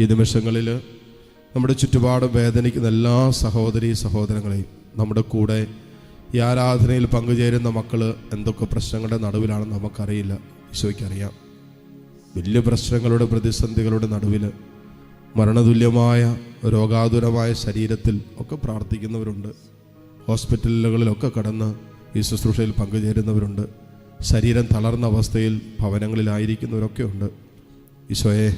ഈ നിമിഷങ്ങളിൽ നമ്മുടെ ചുറ്റുപാടും വേദനിക്കുന്ന എല്ലാ സഹോദരീ സഹോദരങ്ങളെയും, നമ്മുടെ കൂടെ ഈ ആരാധനയിൽ പങ്കുചേരുന്ന മക്കൾ എന്തൊക്കെ പ്രശ്നങ്ങളുടെ നടുവിലാണെന്ന് നമുക്കറിയില്ല. ഈശോയ്ക്കറിയാം. വലിയ പ്രശ്നങ്ങളുടെ, പ്രതിസന്ധികളുടെ നടുവിൽ മരണതുല്യമായ രോഗാതുരമായ ശരീരത്തിൽ ഒക്കെ പ്രാർത്ഥിക്കുന്നവരുണ്ട്. ഹോസ്പിറ്റലുകളിലൊക്കെ കടന്ന് ഈ ശുശ്രൂഷയിൽ പങ്കുചേരുന്നവരുണ്ട്. ശരീരം തളർന്ന അവസ്ഥയിൽ ഭവനങ്ങളിലായിരിക്കുന്നവരൊക്കെ ഉണ്ട്. ഈശോയെ,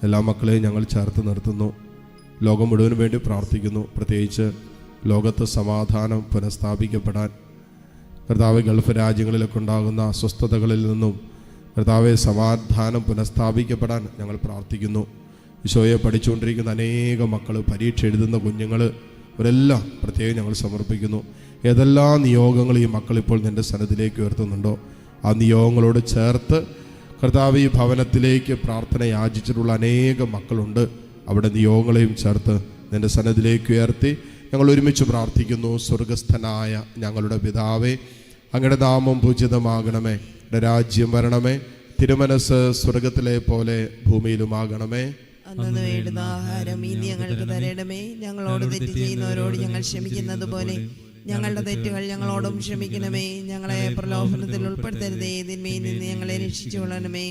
എല്ലാ മക്കളെയും ഞങ്ങൾ ചേർത്ത് നിർത്തുന്നു. ലോകം മുഴുവനും വേണ്ടി പ്രാർത്ഥിക്കുന്നു. പ്രത്യേകിച്ച് ലോകത്ത് സമാധാനം പുനഃസ്ഥാപിക്കപ്പെടാൻ, കർത്താവ് ഗൾഫ് രാജ്യങ്ങളിലൊക്കെ ഉണ്ടാകുന്ന അസ്വസ്ഥതകളിൽ നിന്നും കർത്താവെ സമാധാനം പുനഃസ്ഥാപിക്കപ്പെടാൻ ഞങ്ങൾ പ്രാർത്ഥിക്കുന്നു. ഈശോയെ, പഠിച്ചുകൊണ്ടിരിക്കുന്ന അനേകം മക്കൾ, പരീക്ഷ എഴുതുന്ന കുഞ്ഞുങ്ങൾ, അവരെല്ലാം പ്രത്യേകം ഞങ്ങൾ സമർപ്പിക്കുന്നു. ഏതെല്ലാം നിയോഗങ്ങൾ ഈ മക്കളിപ്പോൾ നിൻ്റെ സന്നിധിയിലേക്ക് ഉയർത്തുന്നുണ്ടോ, ആ നിയോഗങ്ങളോട് ചേർത്ത് കർത്താവ് ഈ ഭവനത്തിലേക്ക് പ്രാർത്ഥന യാചിച്ചിട്ടുള്ള അനേകം മക്കളുണ്ട്. അവിടെ നിയോഗങ്ങളെയും ചേർത്ത് നിൻ്റെ സന്നിധിയിലേക്ക് ഉയർത്തി ഞങ്ങൾ ഒരുമിച്ച് പ്രാർത്ഥിക്കുന്നു. സ്വർഗസ്ഥനായ ഞങ്ങളുടെ പിതാവേ, അങ്ങയുടെ നാമം പൂജിതമാകണമേ, അങ്ങയുടെ രാജ്യം വരണമേ, തിരുമനസ് സ്വർഗത്തിലെ പോലെ ഭൂമിയിലുമാകണമേ. അന്നു വേണ്ടുന്ന ആഹാരം ഇനി ഞങ്ങൾക്ക് തരണമേ. ഞങ്ങളോട് തെറ്റ് ചെയ്യുന്നവരോട് ഞങ്ങൾ ക്ഷമിക്കുന്നത് പോലെ ഞങ്ങളുടെ തെറ്റുകൾ ഞങ്ങളോടും ക്ഷമിക്കണമേ. ഞങ്ങളെ പ്രലോഭനത്തിൽ ഉൾപ്പെടുത്തരുതേ, തിന്മയിൽ നിന്ന് ഞങ്ങളെ രക്ഷിച്ചുകൊള്ളണമേ.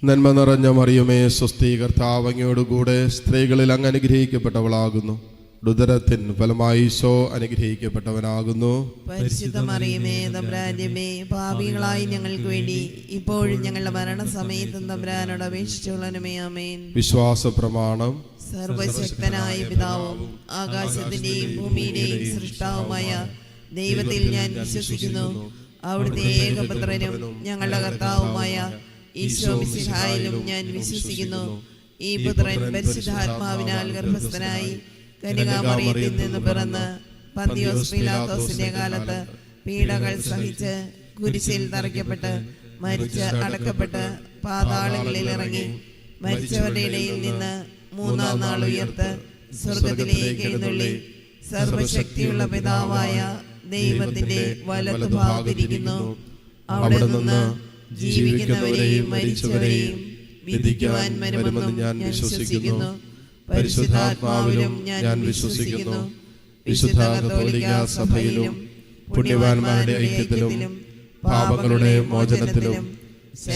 നന്മ നിറഞ്ഞ മറിയമേ, സ്വസ്തി, കർത്താവ് അങ്ങയോടുകൂടെ സ്ത്രീകളിൽ അങ്ങ് അനുഗ്രഹിക്കപ്പെട്ടവളാകുന്നു. ഉദരത്തിൻ ഫലമായി ഈശോ അനുഗ്രഹിക്കപ്പെട്ടവനാകുന്നു. പരിശുദ്ധ മറിയമേ, തമ്പുരാന്റെ അമ്മേ, പാപികളായി ഞങ്ങൾക്ക് വേണ്ടി ഇപ്പോഴും ഞങ്ങളുടെ മരണസമയത്തും തമ്പുരാനോട് അപേക്ഷിച്ചുകൊള്ളണമേ. ആമേൻ. വിശ്വാസ പ്രമാണം. സർവശക്തനായ പിതാവും ആകാശത്തിന്റെയും ഭൂമിയുടെയും സൃഷ്ടാവുമായ ദൈവത്തിൽ ഞാൻ വിശ്വസിക്കുന്നു. അവിടുത്തെ ഏകപുത്രനും ഞങ്ങളുടെ കർത്താവുമായ ഈശോ മിശിഹായിലും ഞാൻ വിശ്വസിക്കുന്നു. ഈ പുത്രൻ പരിശുദ്ധാത്മാവിനാൽ ഗർഭസ്ഥനായി കന്യകാമറിയത്തിൽ നിന്ന് പിറന്ന് പന്തിയോസ് പീലാത്തോസിന്റെ കാലത്ത് പീഡകൾ സഹിച്ച് കുരിശിൽ തറയ്ക്കപ്പെട്ട് മരിച്ച് അടക്കപ്പെട്ട് പാതാളങ്ങളിൽ ഇറങ്ങി മരിച്ചവരുടെ ഇടയിൽ നിന്ന് മൂന്നാം നാൾ ഉയർത്ത് സ്വർഗത്തിലേക്ക് എഴുന്നള്ളി സർവശക്തിയുള്ള പിതാവായ ദൈവത്തിന്റെ വലത്തുഭാഗത്തിരിക്കുന്നു. അവിടെ നിന്ന് ജീവിക്കുന്നവരെയും മരിച്ചവരെയും വിധിക്കുവാൻ വരുമെന്നും ഞാൻ വിശ്വസിക്കുന്നു. പരിശുദ്ധാത്മാവിലും ഞാൻ വിശ്വസിക്കുന്നു. വിശുദ്ധ കത്തോലിക്ക സഭയിലും പുണ്യവാന്മാരുടെ ഐക്യത്തിലും പാപങ്ങളുടെ മോചനത്തിലും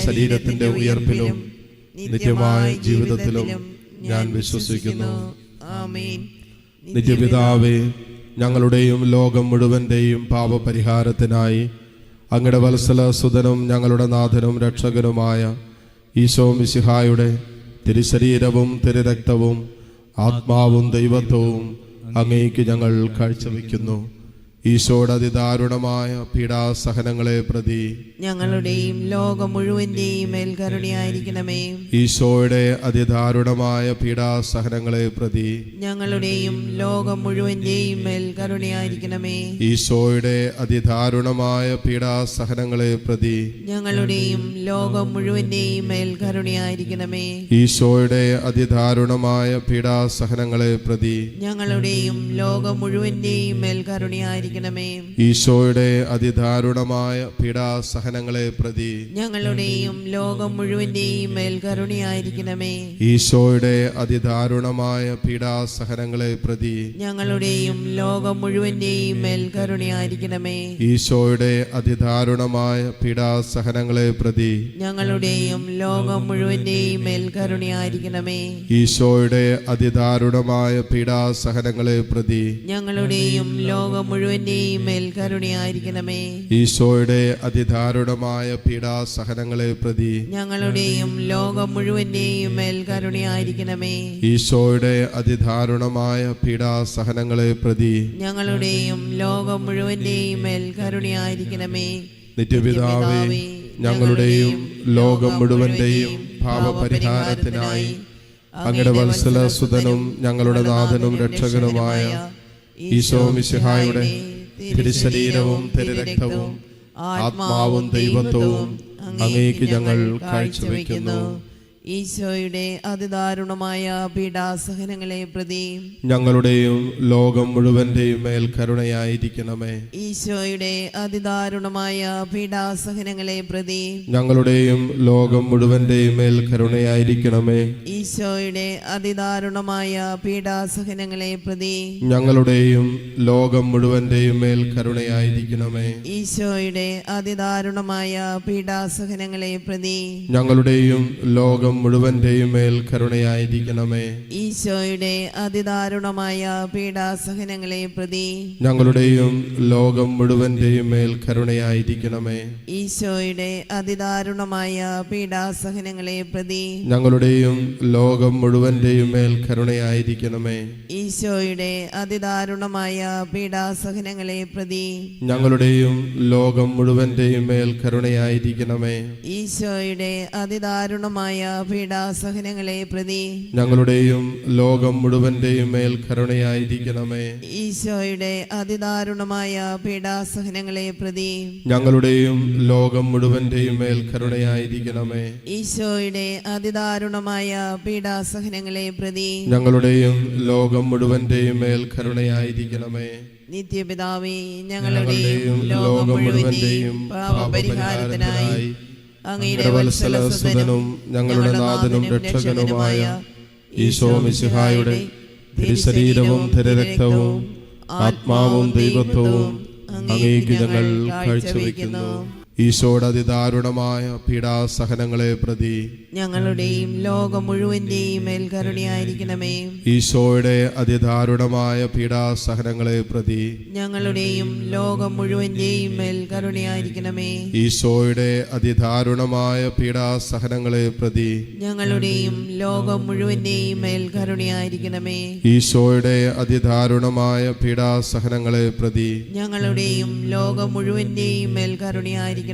ശരീരത്തിന്റെ ഉയർപ്പിലും നിത്യമായ ജീവിതത്തിലും ഞാൻ വിശ്വസിക്കുന്നു. ആമേൻ. നിത്യപിതാവേ, ഞങ്ങളുടെയും ലോകം മുഴുവന്റെയും പാപപരിഹാരത്തിനായി അങ്ങയുടെ വത്സല സുതനും ഞങ്ങളുടെ നാഥനും രക്ഷകനുമായ ഈശോ മിശിഹായുടെ തിരുശരീരവും തിരുരക്തവും ആത്മാവും ദൈവത്വവും അങ്ങേക്ക് ഞങ്ങൾ കാഴ്ചവെക്കുന്നു. ഈശോയുടെ അതിദാരുണമായ പീഡാസഹനങ്ങളെ പ്രതി ഞങ്ങളുടെയും ലോകം മുഴുവന്റെയും മേൽ കരുണയായിരിക്കണമേ. ഈശോയുടെ അതിദാരുണമായ പീഡാസഹനങ്ങളെ പ്രതി ഞങ്ങളുടെയും ലോകം മുഴുവന്റെയും മേൽ കരുണയായിരിക്കണമേ. ഈശോയുടെ അതിദാരുണമായ പീഡാസഹനങ്ങളെ പ്രതി ഞങ്ങളുടെയും ലോകം മുഴുവന്റെയും മേൽ കരുണയായിരിക്കണമേ. ഈശോയുടെ അതിദാരുണമായ പീഡാസഹനങ്ങളെ പ്രതി ഞങ്ങളുടെയും ലോകം മുഴുവന്റെയും മേൽ കരുണയായിരിക്കണമേ. ഈശോയുടെ അതിദാരുണമായ പീഡാസഹനങ്ങളെ പ്രതി ഞങ്ങളുടെയും ലോകം മുഴുവന്റെയും മേൽ കരുണയായിരിക്കണമേ. ഈശോയുടെ അതിദാരുണമായ പീഡാസഹനങ്ങളെ പ്രതി ഞങ്ങളുടെയും ലോകം മുഴുവന്റെയും മേൽ കരുണയായിരിക്കണമേ. ഈശോയുടെ അതിദാരുണമായ പീഡാസഹനങ്ങളെ പ്രതി ഞങ്ങളുടെയും ലോകം മുഴുവന്റെയും മേൽ കരുണയായിരിക്കണമേ. ഈശോയുടെ അതിദാരുണമായ പീഡാസഹനങ്ങളെ പ്രതി ഞങ്ങളുടെയും ലോകം മുഴുവന്റെയും മേൽ കരുണയായിരിക്കണമേ. ഈശോയുടെ അതിദാരുണമായ പീഡാസഹനങ്ങളെ പ്രതി ഞങ്ങളുടെയും ലോകം മുഴുവന്റെയും മേൽ കരുണയായിരിക്കണമേ. ഈശോയുടെ അതിദാരുണമായ പീഡാസഹനങ്ങളെ പ്രതി ഞങ്ങളുടെയും ലോകം മുഴുവന്റെയും മേൽ കരുണയായിരിക്കണമേ. നിത്യപിതാവേ, ഞങ്ങളുടെയും ലോകം മുഴുവന്റെയും പാപപരിഹാരത്തിനായി അങ്ങയുടെ വത്സല സുതനും ഞങ്ങളുടെ നാഥനും രക്ഷകനുമായ ഈശോ മിശിഹായുടെ തിരുശരീരവും തിരുരക്തവും ആത്മാവും ദൈവത്വവും അങ്ങേക്ക് ഞങ്ങൾ കാഴ്ചവെക്കുന്നു. ഈശോയുടെ അതിദാരുണമായ പീഡാസഹനങ്ങളെ പ്രതി ഞങ്ങളുടെയും ലോകം മുഴുവന്റെയും മേൽ കരുണയായിരിക്കണമേ. ഈശോയുടെ അതിദാരുണമായ പീഡാസഹനങ്ങളെ പ്രതി ഞങ്ങളുടെയും ലോകം മുഴുവന്റെയും മേൽ കരുണയായിരിക്കണമേ. ഈശോയുടെ അതിദാരുണമായ പീഡാസഹനങ്ങളെ പ്രതി ഞങ്ങളുടെയും ലോകം മുഴുവന്റെയും മേൽ കരുണയായിരിക്കണമേ. ഈശോയുടെ അതിദാരുണമായ പീഡാസഹനങ്ങളെ പ്രതി ഞങ്ങളുടെയും ലോകം മുഴുവന്റെയും മേൽ കരുണയായിരിക്കണമേ. ഈശോയുടെ അതിദാരുണമായ പീഡാസഹനങ്ങളെ പ്രതി ഞങ്ങളുടെയും ലോകം മുഴുവന്റെയും മേൽ കരുണയായിരിക്കണമേ. ഈശോയുടെ അതിദാരുണമായ പീഡാസഹനങ്ങളെ പ്രതി ഞങ്ങളുടെയും ലോകം മുഴുവന്റെയും മേൽ കരുണയായിരിക്കണമേ. ഈശോയുടെ അതിദാരുണമായ പീഡാസഹനങ്ങളെ പ്രതി ഞങ്ങളുടെയും ലോകം മുഴുവന്റെയും മേൽ കരുണയായിരിക്കണമേ. ഈശോയുടെ അതിദാരുണമായ പീഡാസഹനങ്ങളെ പ്രതി ഞങ്ങളുടെയും ലോകം മുഴുവന്റെയും മേൽ കരുണയായിരിക്കണമേ. ഈശോയുടെ അതിദാരുണമായ പീഡാസഹനങ്ങളെ പ്രതി ഞങ്ങളുടെയും ലോകം മുഴുവന്റെയും മേൽ കരുണയായിരിക്കണമേ. ഈശോയുടെ അതിദാരുണമായ പീഡാസഹനങ്ങളെ പ്രതി ഞങ്ങളുടെയും ലോകം മുഴുവന്റെയും മേൽ കരുണയായിരിക്കണമേ. നിത്യപിതാവേ, ഞങ്ങളുടെയും ലോകം മുഴുവന്റെയും പാപപരിഹാരത്തിനായി അങ്ങയുടെ വത്സലസുതനും ഞങ്ങളുടെ നാഥനും രക്ഷകനുമായ ഈശോ മിശിഹായുടെ തിരുശരീരവും തിരുരക്തവും ആത്മാവും ദൈവത്വവും അങ്ങേക്ക് ഞങ്ങൾ കാഴ്ചവെക്കുന്നു. ഈശോയുടെ അതിദാരുണമായ പീഡാസഹനങ്ങളെ പ്രതി ഞങ്ങളുടെയും ലോകം മുഴുവന്റെയും മേൽ കരുണയായിരിക്കണമേ. ഈശോയുടെ അതിദാരുണമായ പീഡാസഹനങ്ങളെ പ്രതി ഞങ്ങളുടെയും ലോകം മുഴുവന്റെയും മേൽ കരുണയായിരിക്കണമേ. ഈശോയുടെ അതിദാരുണമായ പീഡാസഹനങ്ങളെ പ്രതി ഞങ്ങളുടെയും ലോകം മുഴുവന്റെയും മേൽ കരുണയായിരിക്കണമേ. ഈശോയുടെ അതിദാരുണമായ പീഡാസഹനങ്ങളെ പ്രതി ഞങ്ങളുടെയും ലോകം മുഴുവന്റെയും മേൽ കരുണയായിരിക്കണമേ.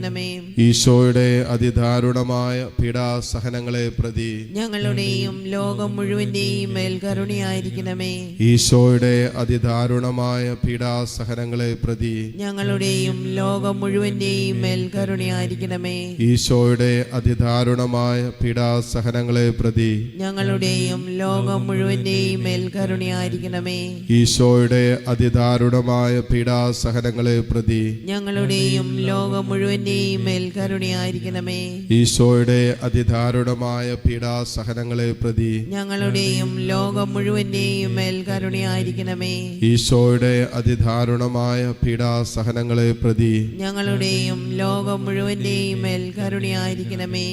ഈശോയുടെ അതിദാരുണമായ പീഡാസഹനങ്ങളെ പ്രതി ഞങ്ങളുടെയും ലോകം മുഴുവന്റെയും മേൽ കരുണയായിരിക്കണമേ. ഈശോയുടെ അതിദാരുണമായ പീഡാസഹനങ്ങളെ പ്രതി ഞങ്ങളുടെയും ലോകം മുഴുവന്റെയും മേൽ കരുണയായിരിക്കണമേ. ഈശോയുടെ അതിദാരുണമായ പീഡാസഹനങ്ങളെ പ്രതി ഞങ്ങളുടെയും ലോകം മുഴുവന്റെയും മേൽ കരുണയായിരിക്കണമേ. ഈശോയുടെ അതിദാരുണമായ പീഡാസഹനങ്ങളെ പ്രതി ഞങ്ങളുടെയും ലോകം മുഴുവന്റെയും മേൽ കരുണയായിരിക്കണമേ. ഈശോയുടെ അതിദാരുണമായ പീഡാസഹനങ്ങളെ പ്രതി ഞങ്ങളുടെയും ലോകം മുഴുവന്റെയും മേൽ കരുണയായിരിക്കണമേ. ഈശോയുടെ അതിദാരുണമായ പീഡാസഹനങ്ങളെ പ്രതി ഞങ്ങളുടെയും ലോകം മുഴുവന്റെയും മേൽ കരുണയായിരിക്കണമേ.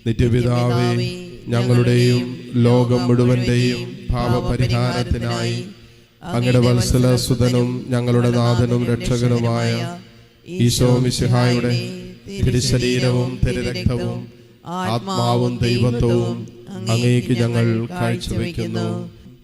നിത്യപിതാവേ, ഞങ്ങളുടെയും ലോകം മുഴുവന്റെയും പാപപരിഹാരത്തിനായി അങ്ങയുടെ വത്സലസുതനും ഞങ്ങളുടെ നാഥനും രക്ഷകനുമായ ഈശോ മിശിഹായുടെ തിരുശരീരവും തിരുരക്തവും ആത്മാവും ദൈവത്വവും അങ്ങേക്ക് ഞങ്ങൾ കാഴ്ചവെക്കുന്നു.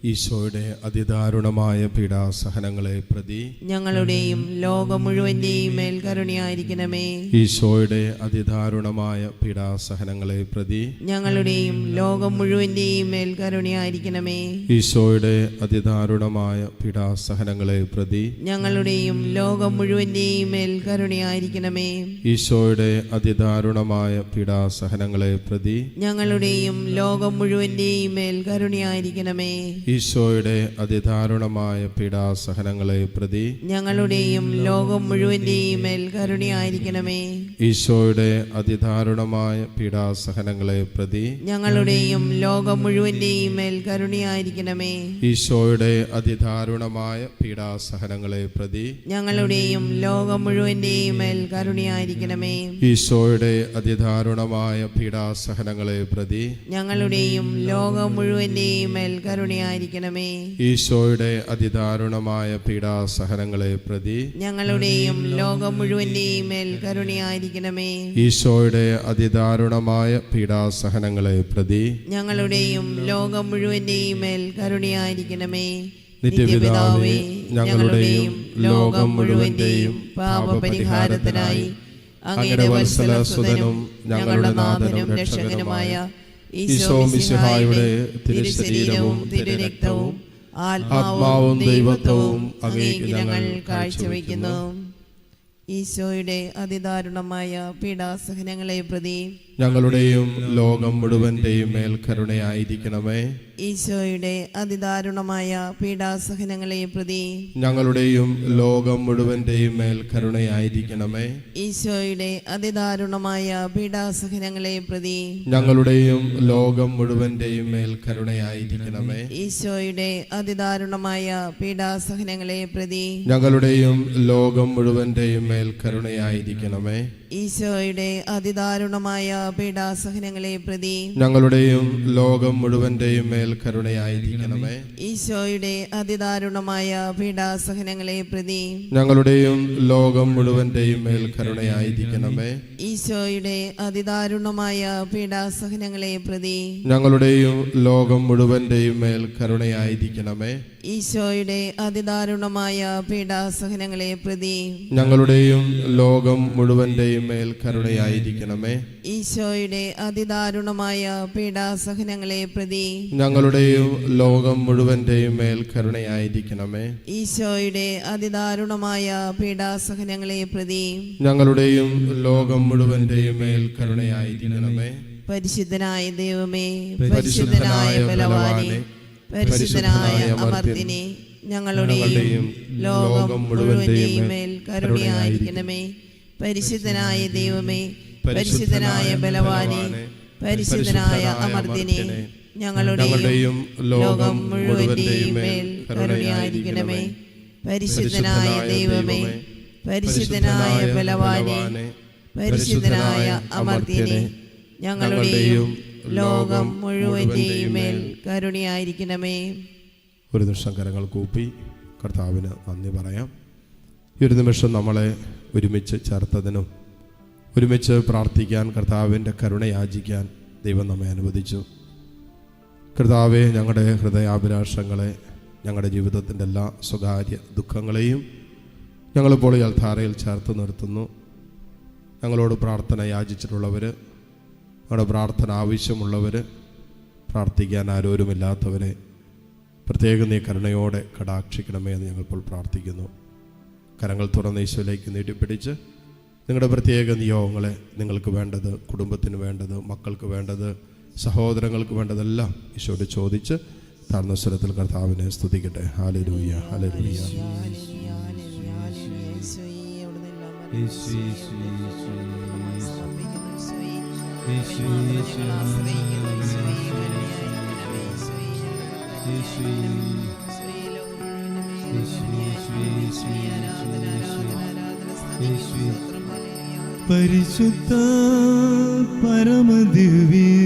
ഈശോയുടെ അതിദാരുണമായ പീഡാസഹനങ്ങളെ പ്രതി ഞങ്ങളുടെയും ലോകം മുഴുവന്റെയും മേൽ കരുണയായിരിക്കണമേ. ഈശോയുടെ അതിദാരുണമായ പീഡാസഹനങ്ങളെ പ്രതി ഞങ്ങളുടെയും ലോകം മുഴുവന്റെയും മേൽ കരുണയായിരിക്കണമേ. ഈശോയുടെ അതിദാരുണമായ പീഡാസഹനങ്ങളെ പ്രതി ഞങ്ങളുടെയും ലോകം മുഴുവന്റെയും മേൽ കരുണയായിരിക്കണമേ. ഈശോയുടെ അതിദാരുണമായ പീഡാസഹനങ്ങളെ പ്രതി ഞങ്ങളുടെയും ലോകം മുഴുവന്റെയും മേൽ കരുണയായിരിക്കണമേ. ഈശോയുടെ അതിദാരുണമായ പീഡാസഹനങ്ങളെ പ്രതി ഞങ്ങളുടെയും ലോകം മുഴുവന്റെയും മേൽ കരുണയായിരിക്കണമേ. ഈശോയുടെ അതിദാരുണമായ പീഡാസഹനങ്ങളെ പ്രതി ഞങ്ങളുടെയും ലോകം മുഴുവന്റെയും മേൽ കരുണയായിരിക്കണമേ. ഈശോയുടെ അതിദാരുണമായ പീഡാസഹനങ്ങളെ പ്രതി ഞങ്ങളുടെയും ലോകം മുഴുവന്റെയും മേൽ കരുണയായിരിക്കണമേ. ഈശോയുടെ അതിദാരുണമായ പീഡാസഹനങ്ങളെ പ്രതി ഞങ്ങളുടെയും ലോകം മുഴുവന്റെയും മേൽ കരുണയായിരിക്കണമേ. ഈശോയുടെ അതിദാരുണമായ പീഡാസഹനങ്ങളെ പ്രതി ഞങ്ങളുടെയും ലോകം മുഴുവന്റെയും മേൽ കരുണയായിരിക്കണമേ. ഈശോയുടെ അതിദാരുണമായ പീഡാസഹനങ്ങളെ പ്രതി ഞങ്ങളുടെയും ലോകം മുഴുവന്റെയും മേൽ കരുണയായിരിക്കണമേ. നിത്യപിതാവേ, ഞങ്ങളുടെയും ലോകം മുഴുവന്റെയും പാപപരിഹാരത്തിനായി അങ്ങയുടെ വത്സലസുതനും ഞങ്ങളുടെ നാഥനും രക്ഷകനുമായ ഈശോ മിശിഹായുടെ തിരുശരീരവും തിരുരക്തവും ആത്മാവും ദൈവത്വവും അങ്ങേക്ക് ഞങ്ങൾ കാഴ്ചവെക്കുന്നു. ഈശോയുടെ അതിദാരുണമായ പീഡാസഹനങ്ങളെ പ്രതി ഞങ്ങളുടെയും ലോകം മുഴുവന്റെയും മേൽ കരുണയായിരിക്കണമേ. ഈശോയുടെ അതിദാരുണമായ പീഡാസഹനങ്ങളെ പ്രതി ഞങ്ങളുടെയും ലോകം മുഴുവന്റെയും മേൽ കരുണയായിരിക്കണമേ. ഈശോയുടെ അതിദാരുണമായ പീഡാസഹനങ്ങളെ പ്രതി ഞങ്ങളുടെയും ലോകം മുഴുവന്റെയും മേൽ കരുണയായിരിക്കണമേ. ഈശോയുടെ അതിദാരുണമായ പീഡാസഹനങ്ങളെ പ്രതി ഞങ്ങളുടെയും ലോകം മുഴുവന്റെയും മേൽ കരുണയായിരിക്കണമേ. ഈശോയുടെ അതിദാരുണമായ പീഡാസഹനങ്ങളെ പ്രതി ഞങ്ങളുടെയും ലോകം മുഴുവന്റെയും മേൽ കരുണയായിരിക്കണമേ. ഈശോയുടെ അതിദാരുണമായ പീഡാസഹനങ്ങളെ പ്രതി ഞങ്ങളുടെയും ലോകം മുഴുവന്റെയും മേൽ കരുണയായിരിക്കണമേ. ഈശോയുടെ അതിദാരുണമായ പീഡാസഹനങ്ങളെ പ്രതി ഞങ്ങളുടെയും ലോകം മുഴുവന്റെയും മേൽ കരുണയായിരിക്കണമേ. ഈശോയുടെ അതിദാരുണമായ പീഡാസഹനങ്ങളെ പ്രതി ഞങ്ങളുടെയും ലോകം മുഴുവന്റെയും മേൽ കരുണയായിരിക്കണമേ. ഈശോയുടെ അതിദാരുണമായ പീഡാസഹനങ്ങളെ പ്രതി ഞങ്ങളുടെയും ലോകം മുഴുവന്റെയും മേൽ കരുണയായിരിക്കണമേ. ഈശോയുടെ അതിദാരുണമായ പീഡാസഹനങ്ങളെ പ്രതി ഞങ്ങളുടെയും ലോകം മുഴുവന്റെയും മേൽ കരുണയായിരിക്കണമേ. പരിശുദ്ധനായ ദൈവമേ, പരിശുദ്ധനായ ബലവാനെ, പരിശുദ്ധനായ അമർത്തിനെ, ഞങ്ങളുടെയും ലോകം മുഴുവന്റെയും മേൽ കരുണയായിരിക്കണമേ. പരിശുദ്ധനായ ദൈവമേ, പരിശുദ്ധനായ ബലവാനെ, പരിശുദ്ധനായ അമർത്തിനെ, ഞങ്ങളുടെയും ലോകം മുഴുവന്റെയും മേൽ കരുണയായിരിക്കണമേ. പരിശുദ്ധനായ ദൈവമേ, പരിശുദ്ധനായ ബലവാനെ, പരിശുദ്ധനായ അമർത്തിനെ, ഞങ്ങളുടെയും ലോകം മുഴുവന്റെയും മേൽ കരുണയായിരിക്കണമേ. ഒരു നിമിഷം കരങ്ങൾ കൂപ്പി കർത്താവിന് നന്ദി പറയാം. ഈ ഒരു നിമിഷം നമ്മളെ ഒരുമിച്ച് ചേർത്തതിനും ഒരുമിച്ച് പ്രാർത്ഥിക്കാൻ, കർത്താവിൻ്റെ കരുണ യാചിക്കാൻ ദൈവം നമ്മെ അനുവദിച്ചു. കർത്താവെ, ഞങ്ങളുടെ ഹൃദയാഭിലാഷങ്ങളെ, ഞങ്ങളുടെ ജീവിതത്തിൻ്റെ എല്ലാ സ്വകാര്യ ദുഃഖങ്ങളെയും ഞങ്ങളിപ്പോൾ ഈ അൽത്താരയിൽ ചേർത്ത് നിർത്തുന്നു. ഞങ്ങളോട് പ്രാർത്ഥന യാചിച്ചിട്ടുള്ളവർ, ഞങ്ങളുടെ പ്രാർത്ഥന ആവശ്യമുള്ളവർ, പ്രാർത്ഥിക്കാൻ ആരോരുമില്ലാത്തവരെ പ്രത്യേകം നീ കരുണയോടെ കടാക്ഷിക്കണമേ എന്ന് ഞങ്ങളിപ്പോൾ പ്രാർത്ഥിക്കുന്നു. കരങ്ങൾ തുറന്ന് ഈശോയിലേക്ക് നീട്ടിപ്പിടിച്ച് നിങ്ങളുടെ പ്രത്യേക നിയോഗങ്ങളെ, നിങ്ങൾക്ക് വേണ്ടത്, കുടുംബത്തിന് വേണ്ടത്, മക്കൾക്ക് വേണ്ടത്, സഹോദരങ്ങൾക്ക് വേണ്ടതെല്ലാം ഈശോയോട് ചോദിച്ച് താഴ്ന്ന സ്വരത്തിൽ കർത്താവിനെ സ്തുതിക്കട്ടെ. Hallelujah, hallelujah. പരിശുദ്ധ പരമദിവ്യ